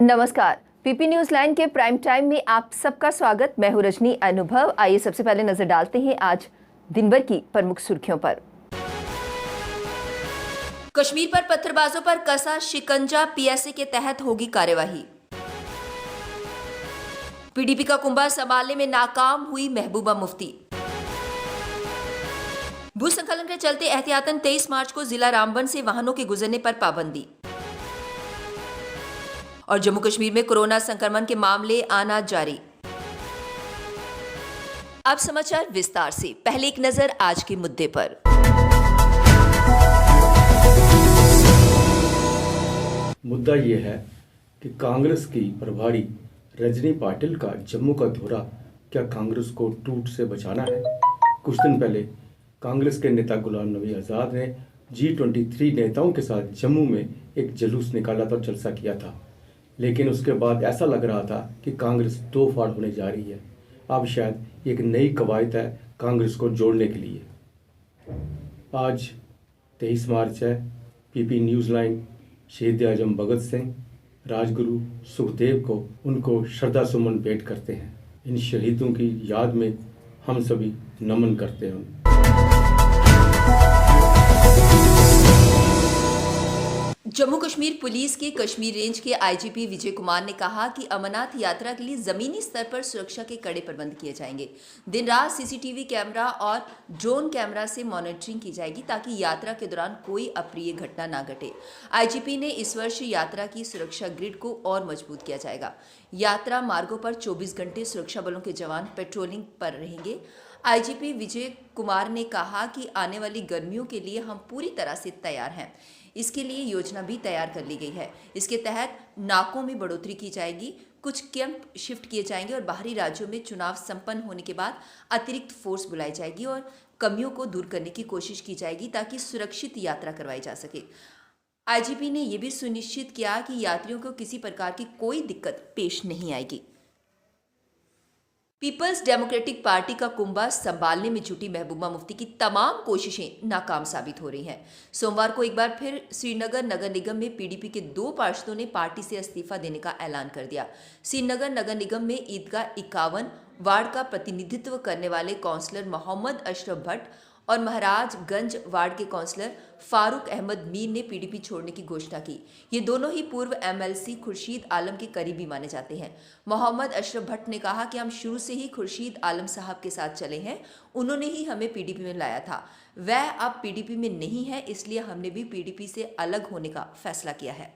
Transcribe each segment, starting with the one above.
नमस्कार। PP news line के prime time में आप सबका स्वागत। मैं हूं रजनी अनुभव। आइए सबसे पहले नजर डालते हैं आज दिन भर की प्रमुख सुर्खियों पर। कश्मीर पर पत्थरबाजों पर कसा शिकंजा, पीएसए के तहत होगी कार्यवाही। पीडीपी का कुंभा संभालने में नाकाम हुई महबूबा मुफ्ती। भूस्खलन के चलते एहतियातन 23 मार्च को जिला रामबन से वाहनों के गुजरने पर पाबंदी। और जम्मू कश्मीर में कोरोना संक्रमण के मामले आना जारी। अब समाचार विस्तार से। पहले एक नजर आज के मुद्दे पर। मुद्दा यह है कि कांग्रेस की प्रभारी रजनी पाटिल का जम्मू का दौरा क्या कांग्रेस को टूट से बचाना है। कुछ दिन पहले कांग्रेस के नेता गुलाम नबी आज़ाद ने G23 नेताओं के साथ जम्मू में एक जुलूस निकाला था, जलसा किया था, लेकिन उसके बाद ऐसा लग रहा था कि कांग्रेस दो फाड़ होने जा रही है। अब शायद एक नई कवायद है कांग्रेस को जोड़ने के लिए। आज 23 मार्च है। पीपी न्यूज़ लाइन शहीद आजम भगत सिंह, राजगुरु सुखदेव को उनको श्रद्धा सुमन भेंट करते हैं। इन शहीदों की याद में हम सभी नमन करते हैं। जम्मू कश्मीर पुलिस के कश्मीर रेंज के आईजीपी विजय कुमार ने कहा कि अमरनाथ यात्रा के लिए जमीनी स्तर पर सुरक्षा के कड़े प्रबंध किए जाएंगे। दिन रात सीसीटीवी कैमरा और ड्रोन कैमरा से मॉनिटरिंग की जाएगी ताकि यात्रा के दौरान कोई अप्रिय घटना ना घटे। आईजीपी ने इस वर्ष यात्रा की सुरक्षा ग्रिड को और मजबूत किया जाएगा। यात्रा मार्गों पर 24 घंटे सुरक्षा बलों के जवान पेट्रोलिंग पर रहेंगे। आईजीपी विजय कुमार ने कहा कि आने वाली गर्मियों के लिए हम पूरी तरह से तैयार हैं। इसके लिए योजना भी तैयार कर ली गई है। इसके तहत नाकों में बढ़ोतरी की जाएगी, कुछ कैंप शिफ्ट किए जाएंगे और बाहरी राज्यों में चुनाव संपन्न होने के बाद अतिरिक्त फोर्स बुलाई जाएगी और कमियों को दूर करने की कोशिश की जाएगी ताकि सुरक्षित यात्रा करवाई जा सके। आईजीपी ने यह भी सुनिश्चित किया कि यात्रियों को किसी प्रकार की कोई दिक्कत पेश नहीं आएगी। पीपल्स डेमोक्रेटिक पार्टी का कुंभा संभालने में जुटी महबूबा मुफ्ती की तमाम कोशिशें नाकाम साबित हो रही हैं। सोमवार को एक बार फिर श्रीनगर नगर निगम में पीडीपी के 2 पार्षदों ने पार्टी से इस्तीफा देने का ऐलान कर दिया। श्रीनगर नगर निगम में ईदगाह 51 वार्ड का प्रतिनिधित्व करने वाले काउंसलर मोहम्मद अशरफ भट्ट और महाराजगंज वार्ड के काउंसलर फारूक अहमद मीर ने पीडीपी छोड़ने की घोषणा की। ये दोनों ही पूर्व एमएलसी खुर्शीद आलम के करीबी माने जाते हैं। मोहम्मद अशरफ भट्ट ने कहा कि हम शुरू से ही खुर्शीद आलम साहब के साथ चले हैं, उन्होंने ही हमें पीडीपी में लाया था। वह अब पीडीपी में नहीं है, इसलिए हमने भी पीडीपी से अलग होने का फैसला किया है।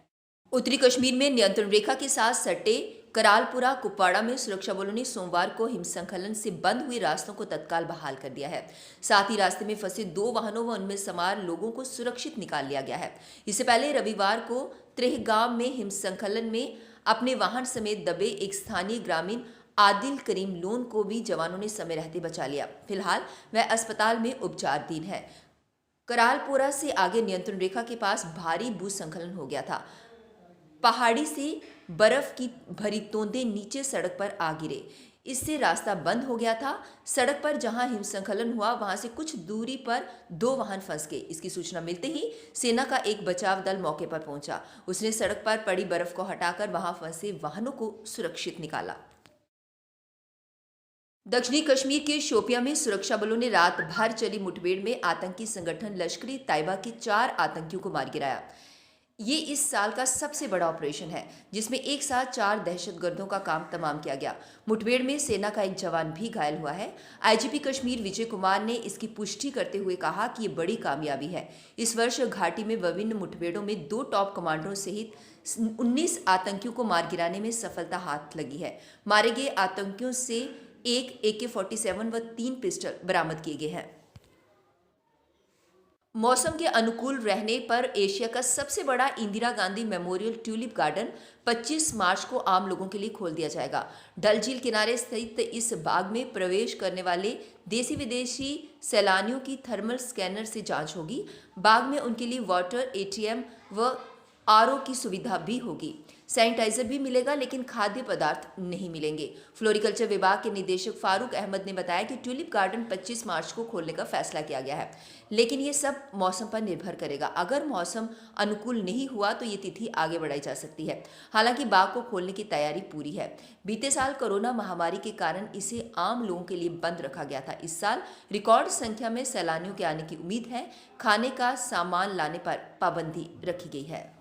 उत्तरी कश्मीर में नियंत्रण रेखा के साथ सटे करालपुरा कुपवाड़ा में सुरक्षा बलों ने सोमवार को हिमस्खलन से बंद हुए रास्तों को तत्काल बहाल कर दिया है। साथ ही रास्ते में फंसे 2 वाहनों व उनमें सवार लोगों को सुरक्षित निकाल लिया गया है। इससे पहले रविवार को त्रेहगाम में हिमस्खलन में अपने वाहन समेत दबे एक स्थानीय ग्रामीण आदिल करीम लोन को भी जवानों ने समय रहते बचा लिया। फिलहाल वह अस्पताल में उपचाराधीन है। करालपुरा से आगे नियंत्रण रेखा के पास भारी भूस्खलन हो गया था। पहाड़ी से बर्फ की भरी तोंदें नीचे सड़क पर आ गिरे, इससे रास्ता बंद हो गया था। सड़क पर जहां हिमस्खलन हुआ वहां से कुछ दूरी पर 2 वाहन फंस गए। इसकी सूचना मिलते ही सेना का एक बचाव दल मौके पर पहुंचा। उसने सड़क पर पड़ी बर्फ को हटाकर वहां फंसे वाहनों को सुरक्षित निकाला। दक्षिणी कश्मीर के शोपियां में सुरक्षा बलों ने रात भर चली मुठभेड़ में आतंकी संगठन लश्कर ए तैयबा के 4 आतंकियों को मार गिराया। ये इस साल का सबसे बड़ा ऑपरेशन है जिसमें एक साथ 4 दहशतगर्दों का काम तमाम किया गया। मुठभेड़ में सेना का एक जवान भी घायल हुआ है। आईजीपी कश्मीर विजय कुमार ने इसकी पुष्टि करते हुए कहा कि ये बड़ी कामयाबी है। इस वर्ष घाटी में विभिन्न मुठभेड़ों में 2 टॉप कमांडरों सहित 19 आतंकियों को मार गिराने में सफलता हाथ लगी है। मारे गए आतंकियों से एक AK-47 व 3 पिस्टल बरामद किए गए हैं। मौसम के अनुकूल रहने पर एशिया का सबसे बड़ा Indira Gandhi memorial tulip garden 25 मार्च को आम लोगों के लिए खोल दिया जाएगा। डल झील किनारे स्थित इस बाग में प्रवेश करने वाले देसी विदेशी सैलानियों की थर्मल स्कैनर से जांच होगी। बाग में उनके लिए वाटर ATM व RO की सुविधा भी होगी। सैनिटाइजर भी मिलेगा, लेकिन खाद्य पदार्थ नहीं मिलेंगे। फ्लोरिकल्चर विभाग के निदेशक फारूक अहमद ने बताया कि ट्यूलिप गार्डन 25 मार्च को खोलने का फैसला किया गया है, लेकिन ये सब मौसम पर निर्भर करेगा। अगर मौसम अनुकूल नहीं हुआ तो ये तिथि आगे बढ़ाई जा सकती है। हालांकि बाग को खोलने की तैयारी पूरी है। बीते साल कोरोना महामारी के कारण इसे आम लोगों के लिए बंद रखा गया था। इस साल रिकॉर्ड संख्या में सैलानियों के आने की उम्मीद है। खाने का सामान लाने पर पाबंदी रखी गई है।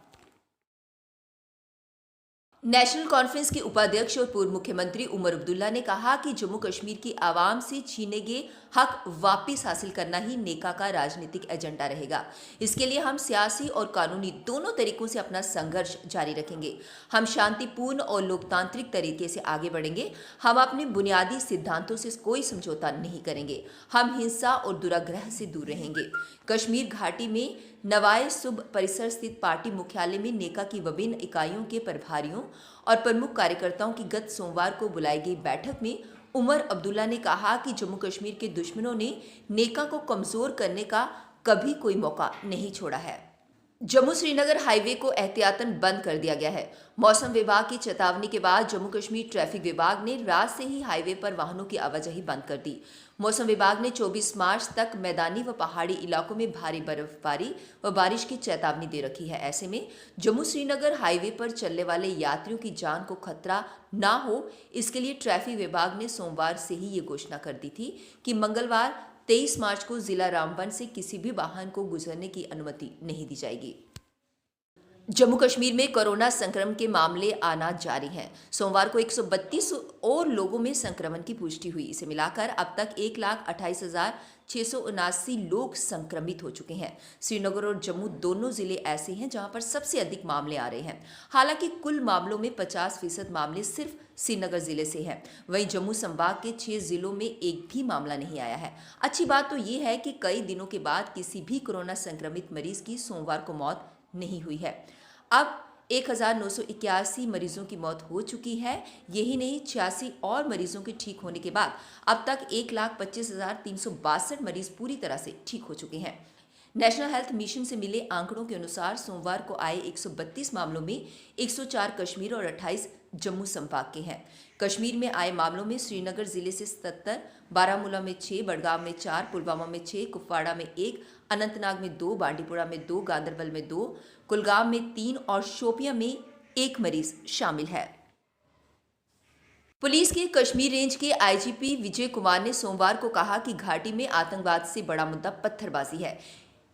नेशनल कॉन्फ्रेंस के उपाध्यक्ष और पूर्व मुख्यमंत्री उमर अब्दुल्ला ने कहा कि जम्मू कश्मीर की आवाम से छीने गए हक वापस हासिल करना ही नेका का राजनीतिक एजेंडा रहेगा। इसके लिए हम सियासी और कानूनी दोनों तरीकों से अपना संघर्ष जारी रखेंगे। हम शांतिपूर्ण और लोकतांत्रिक तरीके से आगे बढ़ेंगे। हम अपने बुनियादी सिद्धांतों से कोई समझौता नहीं करेंगे। हम हिंसा और दुराग्रह से दूर रहेंगे। कश्मीर घाटी में नवाए सुब परिसर स्थित पार्टी मुख्यालय में नेका की विभिन्न इकाइयों के प्रभारियों और प्रमुख कार्यकर्ताओं की गत सोमवार को बुलाई गई बैठक में उमर अब्दुल्ला ने कहा कि जम्मू कश्मीर के दुश्मनों ने नेका को कमजोर करने का कभी कोई मौका नहीं छोड़ा है। जम्मू श्रीनगर हाईवे को एहतियातन बंद कर दिया गया है। मौसम विभाग की चेतावनी के बाद जम्मू कश्मीर ट्रैफिक विभाग ने रात से ही हाईवे पर वाहनों की आवाजाही बंद कर दी। मौसम विभाग ने 24 मार्च तक मैदानी व पहाड़ी इलाकों में भारी बर्फबारी व बारिश की चेतावनी दे रखी है। ऐसे में जम्मू श्रीनगर हाईवे पर चलने वाले यात्रियों की जान को खतरा ना हो, इसके लिए ट्रैफिक विभाग ने सोमवार से ही ये घोषणा कर दी थी कि मंगलवार 23 मार्च को जिला रामबन से किसी भी वाहन को गुजरने की अनुमति नहीं दी जाएगी। जम्मू कश्मीर में कोरोना संक्रमण के मामले आना जारी हैं। सोमवार को 132 और लोगों में संक्रमण की पुष्टि हुई। इसे मिलाकर अब तक 1,28,679 लोग संक्रमित हो चुके हैं। श्रीनगर और जम्मू दोनों जिले ऐसे हैं जहां पर सबसे अधिक मामले आ रहे हैं। हालांकि कुल मामलों में 50% मामले सिर्फ श्रीनगर जिले से हैं। वहीं जम्मू संभाग के 6 जिलों में एक भी मामला नहीं आया है। अच्छी बात तो ये है कि कई दिनों के बाद किसी भी कोरोना संक्रमित मरीज की सोमवार को मौत नहीं हुई है। अब 1,981 मरीजों की मौत हो चुकी है। यही नहीं, 86 और मरीजों के ठीक होने के बाद अब तक 1,25,362 मरीज पूरी तरह से ठीक हो चुके हैं। नेशनल हेल्थ मिशन से मिले आंकड़ों के अनुसार सोमवार को आए 132 मामलों में 104 कश्मीर और 28 जम्मू संभाग के हैं। कश्मीर में आए मामलों में श्रीनगर जिले से 77, बारामूला में 6, बडगाम में 4, पुलवामा में 6, कुपवाड़ा में 1, अनंतनाग में 2, बांडीपुरा में 2, गांदरबल में 2, कुलगाम में 3 और शोपियां में 1 मरीज शामिल है। पुलिस के कश्मीर रेंज के आईजीपी विजय कुमार ने सोमवार को कहा कि घाटी में आतंकवाद से बड़ा मुद्दा पत्थरबाजी है।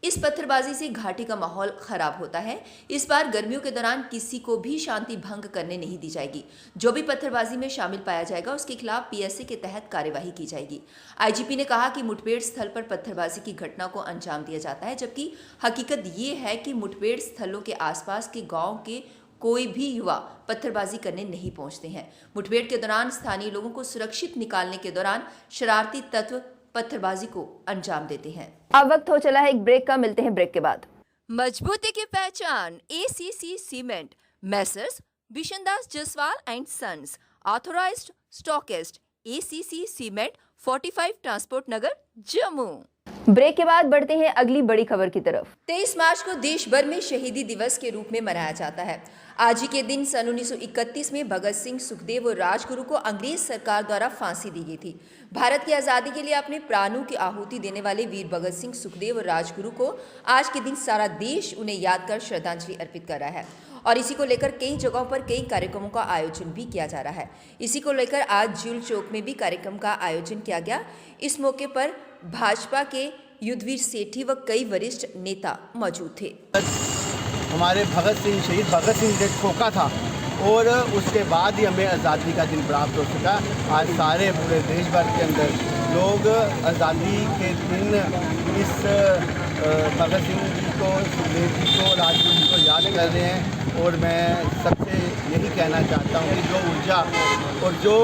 इस पत्थरबाजी से घाटी का माहौल खराब होता है। इस बार गर्मियों के दौरान किसी को भी शांति भंग करने नहीं दी जाएगी। जो भी पत्थरबाजी में शामिल पाया जाएगा उसके खिलाफ पीएसए के तहत कार्यवाही की जाएगी। आईजीपी ने कहा कि मुठभेड़ स्थल पर पत्थरबाजी की घटना को अंजाम दिया जाता है, जबकि हकीकत ये है कि मुठभेड़ स्थलों के आसपास के गाँव के कोई भी युवा पत्थरबाजी करने नहीं पहुंचते हैं। मुठभेड़ के दौरान स्थानीय लोगों को सुरक्षित निकालने के दौरान शरारती तत्व पत्थरबाजी को अंजाम देते हैं। अब वक्त हो चला है एक ब्रेक का, मिलते हैं ब्रेक के बाद। मजबूती की पहचान ACC cement, Messrs Bishandas Jaswal and sons, authorised stockist, ACC cement, 45 transport Nagar, Jammu. Break के बाद बढ़ते हैं अगली बड़ी खबर की तरफ। 23 मार्च को देश भर में शहीदी दिवस के रूप में मनाया जाता है। आज ही के दिन सन 1931 में भगत सिंह, सुखदेव और राजगुरु को अंग्रेज सरकार द्वारा फांसी दी गई थी। भारत की आज़ादी के लिए अपने प्राणों की आहुति देने वाले वीर भगत सिंह, सुखदेव और राजगुरु को आज के दिन सारा देश उन्हें याद कर श्रद्धांजलि अर्पित कर रहा है और इसी को लेकर कई जगहों पर कई कार्यक्रमों का आयोजन भी किया जा रहा है। इसी को लेकर आज ज्यूल चौक में भी कार्यक्रम का आयोजन किया गया। इस मौके पर भाजपा के युद्धवीर सेठी व कई वरिष्ठ नेता मौजूद थे। हमारे भगत सिंह, शहीद भगत सिंह ने ठोका था और उसके बाद ही हमें आज़ादी का दिन प्राप्त हो सका। आज सारे पूरे देश भर के अंदर लोग आज़ादी के दिन इस भगत सिंह जी को, सुखदेव जी को, राजगुरु जी को याद कर रहे हैं और मैं सबसे यही कहना चाहता हूँ कि जो ऊर्जा और जो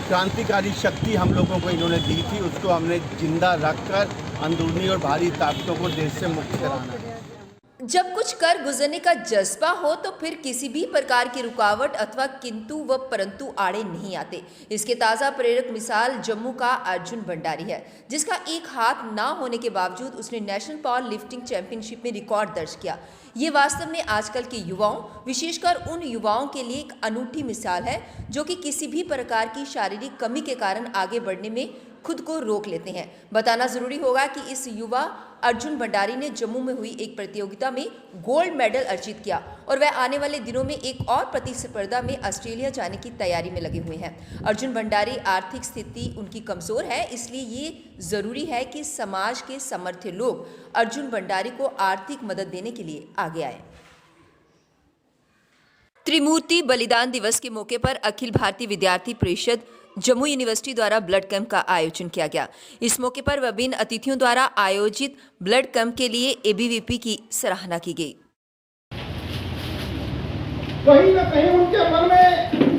क्रांतिकारी शक्ति हम लोगों को इन्होंने दी थी उसको हमने जिंदा रखकर अंदरूनी और बाहरी ताकतों को देश से मुक्त कराना है। जब कुछ कर गुजरने का जज्बा हो तो फिर किसी भी प्रकार की रुकावट अथवा किंतु व परंतु आड़े नहीं आते। इसके ताज़ा प्रेरक मिसाल जम्मू का अर्जुन भंडारी है, जिसका एक हाथ ना होने के बावजूद उसने नेशनल पावर लिफ्टिंग चैंपियनशिप में रिकॉर्ड दर्ज किया। ये वास्तव में आजकल के युवाओं, विशेषकर उन युवाओं के लिए एक अनूठी मिसाल है जो कि किसी भी प्रकार की शारीरिक कमी के कारण आगे बढ़ने में खुद को रोक लेते हैं। बताना जरूरी होगा कि इस युवा अर्जुन भंडारी ने जम्मू में हुई एक प्रतियोगिता में गोल्ड मेडल अर्जित किया और वह आने वाले दिनों में एक और प्रतिस्पर्धा में ऑस्ट्रेलिया जाने की तैयारी में लगे हुए हैं। अर्जुन भंडारी आर्थिक स्थिति उनकी कमजोर है, इसलिए ये जरूरी है कि समाज के समर्थ लोग अर्जुन भंडारी को आर्थिक मदद देने के लिए आगे आए। त्रिमूर्ति बलिदान दिवस के मौके पर अखिल भारतीय विद्यार्थी परिषद जम्मू यूनिवर्सिटी द्वारा ब्लड कैंप का आयोजन किया गया। इस मौके पर विभिन्न अतिथियों द्वारा आयोजित ब्लड कैंप के लिए एबीवीपी की सराहना की गई। कहीं न कहीं उनके मन में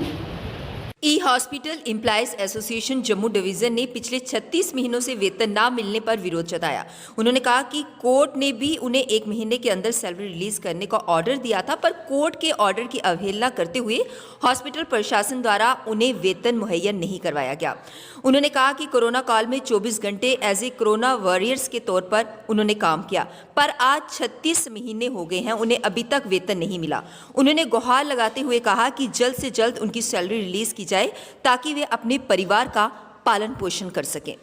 ई hospital employees association Jammu division ने पिछले 36 महीनों से वेतन ना मिलने पर विरोध जताया। उन्होंने कहा कि कोर्ट ने भी उन्हें 1 महीने के अंदर सैलरी रिलीज करने का ऑर्डर दिया था, पर कोर्ट के ऑर्डर की अवहेलना करते हुए हॉस्पिटल प्रशासन द्वारा उन्हें वेतन मुहैया नहीं करवाया गया। उन्होंने कहा कि कोरोना काल में 24 घंटे एज ए कोरोना वॉरियर्स के तौर पर उन्होंने काम किया, पर आज 36 महीने हो गए हैं, उन्हें अभी तक वेतन नहीं मिला। उन्होंने गुहार लगाते हुए कहा कि जल्द से जल्द उनकी सैलरी रिलीज की जाए ताकि वे अपने परिवार का पालन पोषण कर सकें।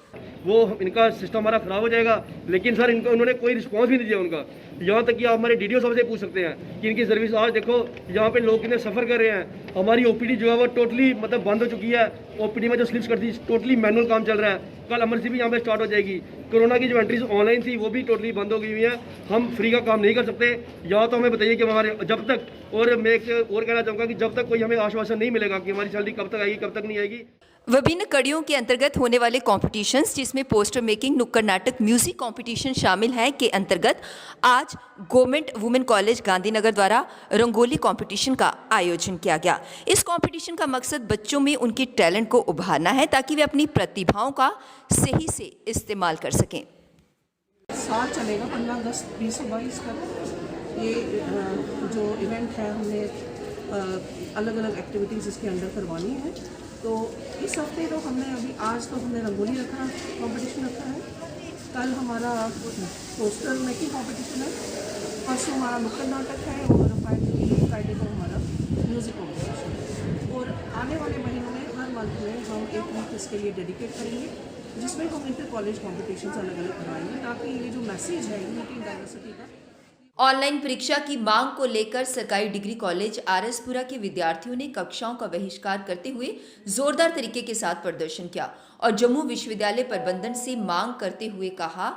वो इनका सिस्टम हमारा खराब हो जाएगा, लेकिन सर इनको उन्होंने कोई रिस्पांस भी नहीं दिया उनका। यहाँ तक कि आप हमारे डीडीओ साहब से पूछ सकते हैं कि इनकी सर्विस आज देखो यहाँ पे लोग कितने सफ़र कर रहे हैं। हमारी ओपीडी जो है वो टोटली मतलब बंद हो चुकी है। ओपीडी में जो स्लिप्स करती टोटली मैनुअल काम चल रहा है। कल एमरजेंसी भी यहाँ पे स्टार्ट हो जाएगी। कोरोना की जो एंट्रीज ऑनलाइन थी वो भी टोटली बंद हो गई हुई है। हम फ्री का काम नहीं कर सकते। या तो हमें बताइए कि हमारे जब तक, और मैं एक और कहना चाहूँगा कि जब तक कोई हमें आश्वासन नहीं मिलेगा कि हमारी सैलरी कब तक आएगी कब तक नहीं आएगी। विभिन्न कड़ियों के अंतर्गत होने वाले कॉम्पिटिशन्स, जिसमें पोस्टर मेकिंग, नुक्कड़ नाटक, म्यूजिक कॉम्पिटिशन शामिल है, के अंतर्गत आज गवर्नमेंट वुमेन कॉलेज गांधीनगर द्वारा रंगोली कॉम्पिटिशन का आयोजन किया गया। इस कॉम्पिटिशन का मकसद बच्चों में उनके टैलेंट को उभारना है ताकि वे अपनी प्रतिभाओं का सही से इस्तेमाल कर सकें। साल चलेगा 15 अगस्त 2022 का। ये जो इवेंट है हमने अलग अलग एक्टिविटीज़ इसके अंदर करवानी है। तो इस हफ्ते तो हमने अभी आज तो हमने रंगोली रखा कंपटीशन रखा है, कल हमारा पोस्टर मेकिंग कंपटीशन है, परसों हमारा नुक्कड़ नाटक है और फ्राइडे को हमारा म्यूज़िक कॉम्पिटिशन है। और आने वाले महीनों में हर मंथ में हम एक वीक इसके लिए डेडिकेट करेंगे, जिसमें हम इंटर कॉलेज कॉम्पिटिशन अलग अलग करवाएंगे ताकि ये जो मैसेज है यूनिटी इन डाइवर्सिटी का। ऑनलाइन परीक्षा की मांग को लेकर सरकारी डिग्री कॉलेज आरएसपुरा के विद्यार्थियों ने कक्षाओं का बहिष्कार करते हुए जोरदार तरीके के साथ प्रदर्शन किया और जम्मू विश्वविद्यालय प्रबंधन से मांग करते हुए कहा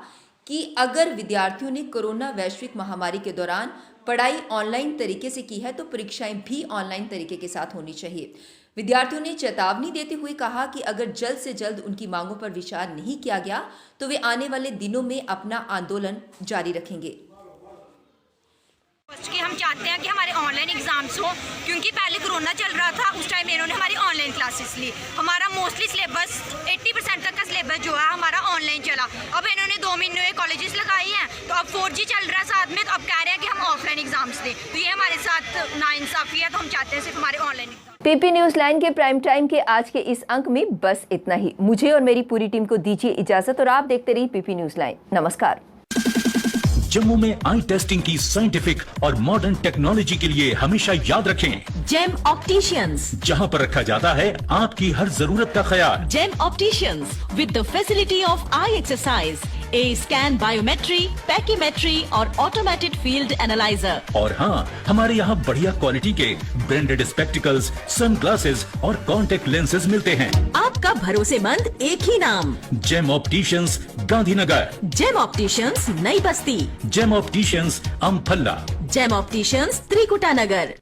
कि अगर विद्यार्थियों ने कोरोना वैश्विक महामारी के दौरान पढ़ाई ऑनलाइन तरीके से की है तो परीक्षाएं भी ऑनलाइन तरीके के साथ होनी चाहिए। विद्यार्थियों ने चेतावनी देते हुए कहा कि अगर जल्द से जल्द उनकी मांगों पर विचार नहीं किया गया तो वे आने वाले दिनों में अपना आंदोलन जारी रखेंगे। कि हम चाहते हैं कि हमारे ऑनलाइन एग्जाम्स हो, क्योंकि पहले कोरोना चल रहा था, उस टाइम इन्होंने हमारी ऑनलाइन क्लासेस ली। हमारा मोस्टली सिलेबस 80% तक का सिलेबस जो है हमारा ऑनलाइन चला। अब इन्होंने 2 महीने कॉलेजेस लगाई हैं, तो अब 4G चल रहा है साथ में, तो अब कह रहे हैं कि हम ऑफलाइन एग्जाम्स दें। तो ये हमारे साथ नाइंसाफी है। तो हम चाहते हैं सिर्फ हमारे online exam. PP news line के प्राइम टाइम के आज के इस अंक में बस इतना ही। मुझे और मेरी पूरी टीम को दीजिए इजाजत और आप देखते रहिए पीपी न्यूज लाइन। नमस्कार। जम्मू में आई टेस्टिंग की साइंटिफिक और मॉडर्न टेक्नोलॉजी के लिए हमेशा याद रखें जेम ऑप्टिशियंस, जहां पर रखा जाता है आपकी हर जरूरत का ख्याल। Gem opticians with the facility of eye exercise, A scan, biometry, pachymetry और ऑटोमेटेड फील्ड एनालाइजर। और हाँ, हमारे यहाँ बढ़िया क्वालिटी के ब्रांडेड स्पेक्टिकल्स, सनग्लासेस और कॉन्टेक्ट लेंसेज मिलते हैं। आपका भरोसेमंद एक ही नाम, Gem opticians Gandhinagar. Gem opticians Nai Basti, Gem opticians Amphalla, Gem opticians Trikuta नगर।